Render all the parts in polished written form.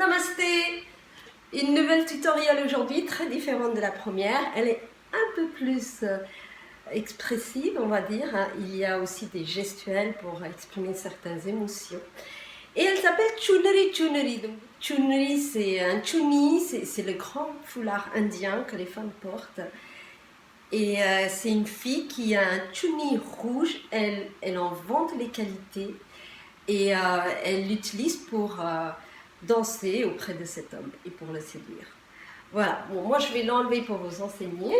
Namasté! Une nouvelle tutoriel aujourd'hui, très différente de la première. Elle est un peu plus expressive, on va dire. Il y a aussi des gestuels pour exprimer certaines émotions. Et elle s'appelle Chunari Chunari. Donc, Chunari, c'est un chuni, c'est le grand foulard indien que les femmes portent. Et c'est une fille qui a un chuni rouge. Elle en vante les qualités et elle l'utilise pour danser auprès de cet homme et pour le séduire. Voilà, bon, moi je vais l'enlever pour vous enseigner.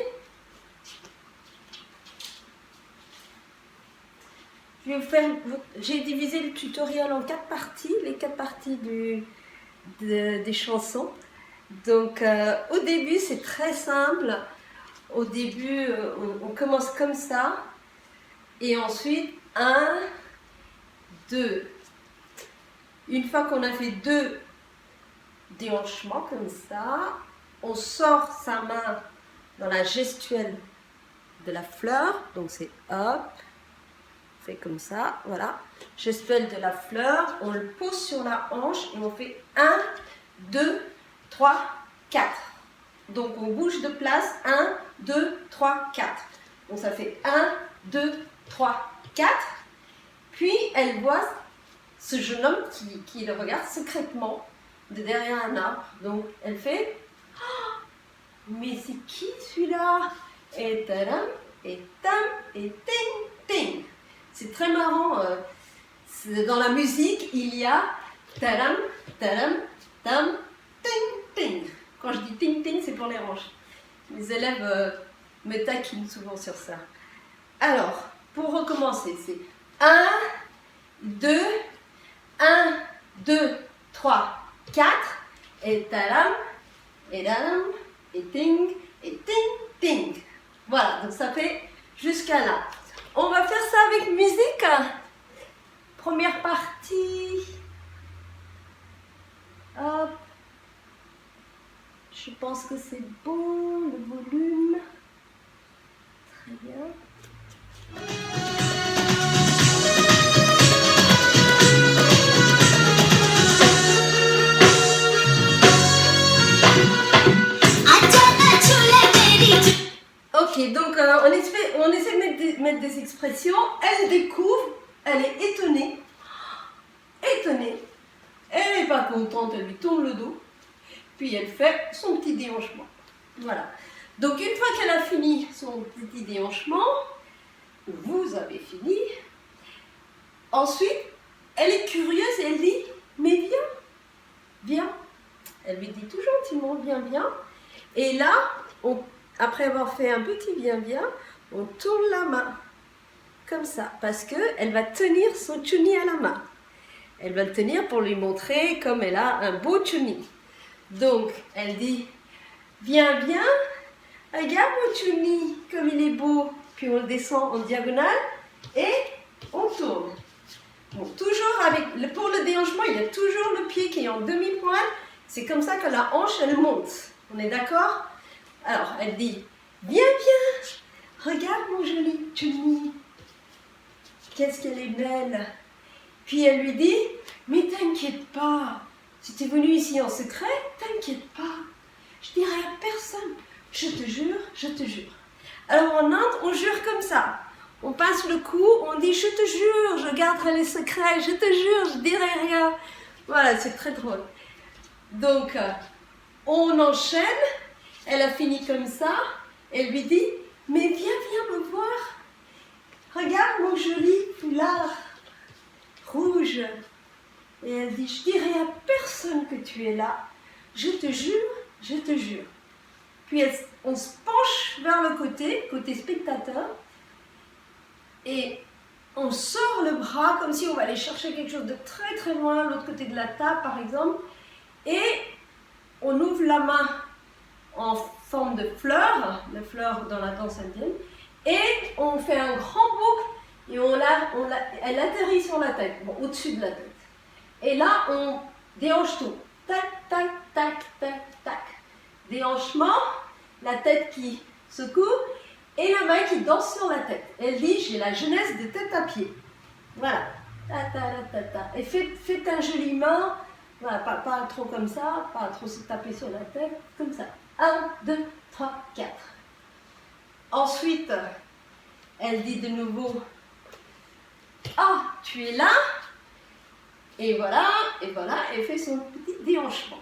J'ai divisé le tutoriel en 4 parties, les 4 parties des chansons. Donc au début c'est très simple, au début on commence comme ça, et ensuite 1, 2. Une fois qu'on a fait 2 déhanchements comme ça, on sort sa main dans la gestuelle de la fleur, donc c'est hop, on fait comme ça, voilà, gestuelle de la fleur, on le pose sur la hanche et on fait 1, 2, 3, 4. Donc on bouge de place, 1, 2, 3, 4. Donc ça fait 1, 2, 3, 4. Puis elle voit ce jeune homme qui le regarde secrètement de derrière un arbre. Donc elle fait oh, mais c'est qui celui-là? Et tadam, et tam, et ting, ting. C'est très marrant. Dans la musique, il y a tadam, tadam, tam, ting, ting. Quand je dis ting, ting, c'est pour les hanches. Mes élèves me taquinent souvent sur ça. Alors, pour recommencer, c'est 1, 2, 1, 2, 3, 4, et tadam, et dadam, et ting, ting. Voilà, donc ça fait jusqu'à là. On va faire ça avec musique. Première partie. Hop. Je pense que c'est bon, le volume. Très bien. Ok, donc on essaie de mettre des expressions. Elle découvre, elle est étonnée. Étonnée. Elle n'est pas contente, elle lui tourne le dos. Puis elle fait son petit déhanchement. Voilà. Donc une fois qu'elle a fini son petit déhanchement, vous avez fini. Ensuite, elle est curieuse et elle dit, mais viens, viens. Elle lui dit tout gentiment, viens, viens. Et là, après avoir fait un petit viens, viens, on tourne la main. Comme ça, parce qu'elle va tenir son chuni à la main. Elle va le tenir pour lui montrer comme elle a un beau chuni. Donc, elle dit, viens, viens, regarde mon chuni, comme il est beau. Puis on le descend en diagonale et on tourne. Bon, toujours pour le déhanchement, il y a toujours le pied qui est en demi-pointe. C'est comme ça que la hanche, elle monte. On est d'accord? Alors, elle dit, viens, viens, regarde mon joli chuni. Qu'est-ce qu'elle est belle. Puis elle lui dit, mais t'inquiète pas. Si tu es venu ici en secret, t'inquiète pas. Je dirai à personne. Je te jure, je te jure. Alors en Inde, on jure comme ça. On passe le coup, on dit je te jure, je garderai les secrets, je te jure, je dirai rien. Voilà, c'est très drôle. Donc, on enchaîne. Elle a fini comme ça. Elle lui dit, mais viens me voir. Regarde mon joli foulard rouge. Et elle dit, je dirai à personne que tu es là. Je te jure, je te jure. Puis on se penche vers le côté spectateur. Et on sort le bras comme si on va aller chercher quelque chose de très très loin, l'autre côté de la table par exemple. Et on ouvre la main en forme de fleur, la fleur dans la danse indienne. Et on fait un grand boucle et elle atterrit sur la tête, bon, au-dessus de la tête. Et là, on déhanche tout. Tac, tac, tac, tac, tac. Déhanchement, la tête qui secoue et la main qui danse sur la tête. Elle dit, j'ai la jeunesse de tête à pied. Voilà. Ta, ta, ta, ta, ta. Et faites un joli main Voilà, pas trop comme ça, pas trop se taper sur la tête, comme ça. 1, 2, 3, 4. Ensuite, elle dit de nouveau, ah, tu es là. Et voilà, elle fait son petit déhanchement.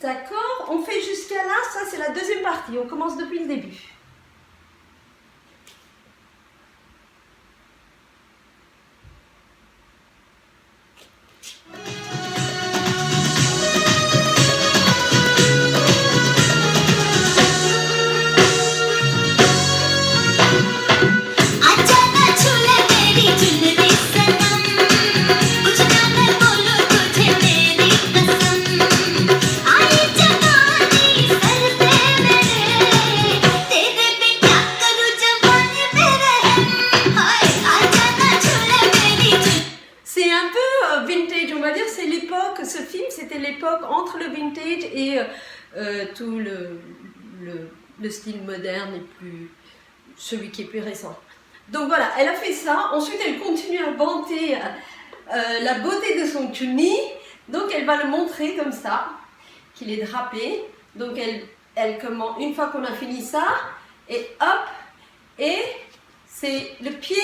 D'accord? On fait jusqu'à là, ça c'est la deuxième partie, on commence depuis le début. Ce film, c'était l'époque entre le vintage et tout le style moderne et plus celui qui est plus récent. Donc voilà, elle a fait ça. Ensuite, elle continue à vanter la beauté de son tuni. Donc elle va le montrer comme ça, qu'il est drapé. Donc elle commence, une fois qu'on a fini ça, et hop, et c'est le pied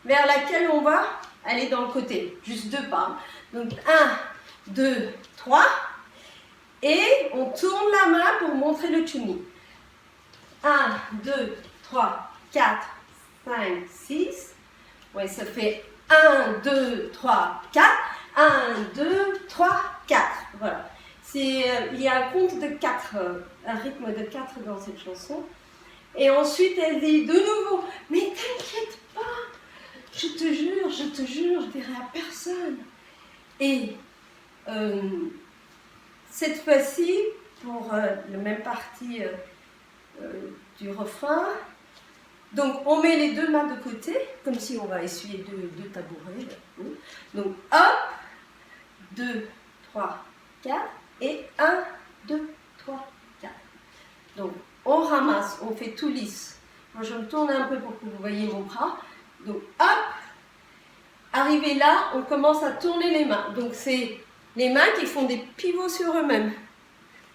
vers lequel on va aller dans le côté, juste 2 pas. Donc 1, 2, 3, et on tourne la main pour montrer le tuni. 1, 2, 3, 4, 5, 6. Ouais, ça fait 1, 2, 3, 4. 1, 2, 3, 4. Voilà. Il y a un compte de 4, un rythme de 4 dans cette chanson. Et ensuite, elle dit de nouveau, mais t'inquiète pas, je te jure, je dirai à personne. Et cette fois-ci, pour la même partie du refrain, donc on met les 2 mains de côté, comme si on va essuyer 2 tabourets. Donc hop, 2, 3, 4, et 1, 2, 3, 4. Donc on ramasse, on fait tout lisse. Moi je me tourne un peu pour que vous voyez mon bras. Donc hop, arrivé là, on commence à tourner les mains. Donc c'est les mains qui font des pivots sur eux-mêmes.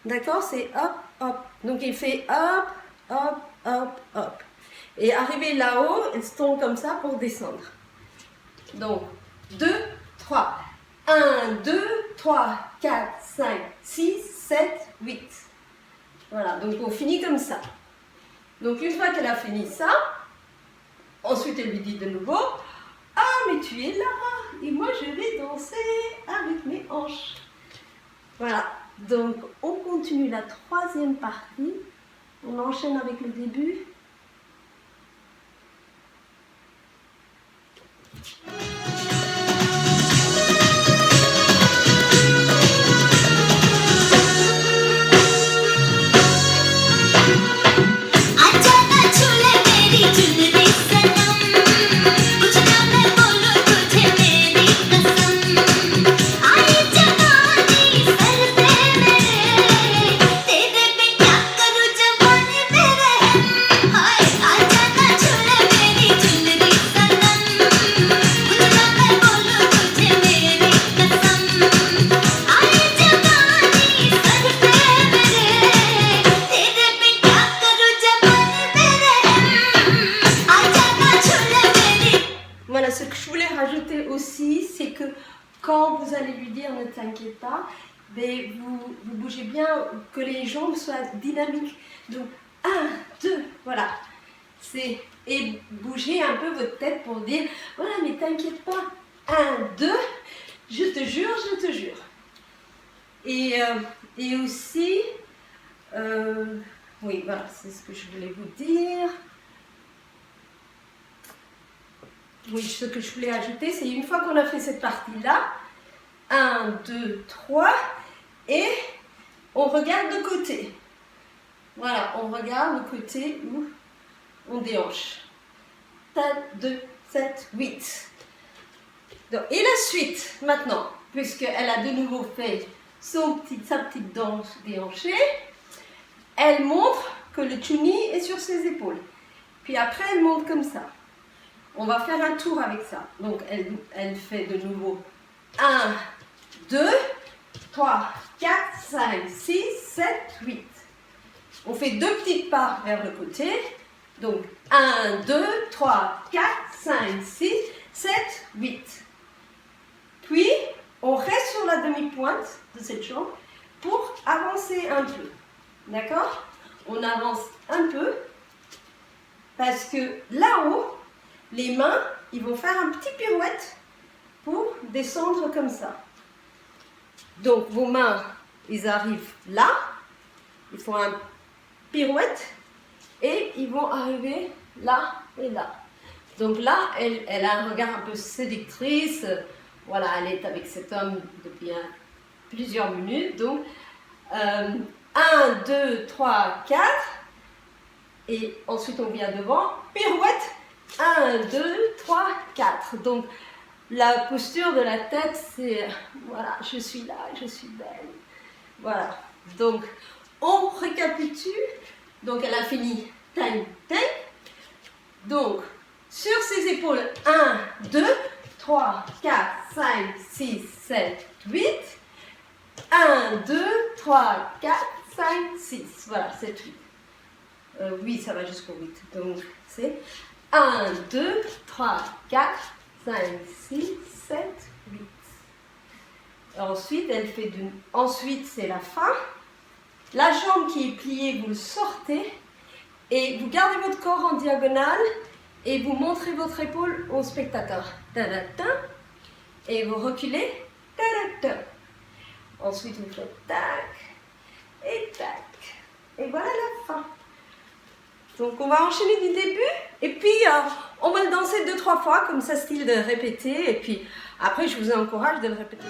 D'accord? C'est hop, hop. Donc il fait hop, hop, hop, hop. Et arrivé là-haut, elle se tourne comme ça pour descendre. Donc 2, 3. 1, 2, 3, 4, 5, 6, 7, 8. Voilà, donc on finit comme ça. Donc une fois qu'elle a fini ça, ensuite elle lui dit de nouveau, ah mais tu es là, et moi je vais danser avec mes hanches. Voilà, donc on continue la 3e partie, on enchaîne avec le début. Quand vous allez lui dire ne t'inquiète pas, mais vous bougez bien, que les jambes soient dynamiques. Donc 1, 2, voilà. Et bougez un peu votre tête pour dire voilà, mais t'inquiète pas. 1, 2, je te jure, je te jure. Et aussi, oui, voilà, c'est ce que je voulais vous dire. Oui, ce que je voulais ajouter, c'est une fois qu'on a fait cette partie-là, 1, 2, 3, et on regarde de côté. Voilà, on regarde le côté où on déhanche. 1, 2, 7, 8. Donc, et la suite, maintenant, puisqu'elle a de nouveau fait sa petite danse déhanchée, elle montre que le tuni est sur ses épaules. Puis après, elle monte comme ça. On va faire un tour avec ça. Donc, elle fait de nouveau 1, 2, 3, 4, 5, 6, 7, 8. On fait 2 petites pas vers le côté. Donc 1, 2, 3, 4, 5, 6, 7, 8. Puis, on reste sur la demi-pointe de cette jambe pour avancer un peu. D'accord? On avance un peu parce que là-haut, les mains, ils vont faire un petit pirouette pour descendre comme ça. Donc, vos mains, ils arrivent là, ils font un pirouette et ils vont arriver là et là. Donc là, elle a un regard un peu séductrice. Voilà, elle est avec cet homme depuis plusieurs minutes. Donc, 1, 2, 3, 4. Et ensuite, on vient devant. Pirouette. 1, 2, 3, 4. Donc, la posture de la tête, c'est, voilà, je suis là, je suis belle. Voilà. Donc, on récapitule. Donc, elle a fini. Tac, tac. Donc, sur ses épaules, 1, 2, 3, 4, 5, 6, 7, 8. 1, 2, 3, 4, 5, 6. Voilà, 7, 8. Oui, ça va jusqu'au 8. Donc, c'est 1, 2, 3, 4, 5, 6, 7, 8. Et ensuite, ensuite, c'est la fin. La jambe qui est pliée, vous le sortez. Et vous gardez votre corps en diagonale. Et vous montrez votre épaule au spectateur. Et vous reculez. Ensuite, vous faites tac et tac. Et voilà la fin. Donc, on va enchaîner du début. Et puis, on va le danser 2-3 fois, comme ça, style de répéter. Et puis, après, je vous encourage de le répéter.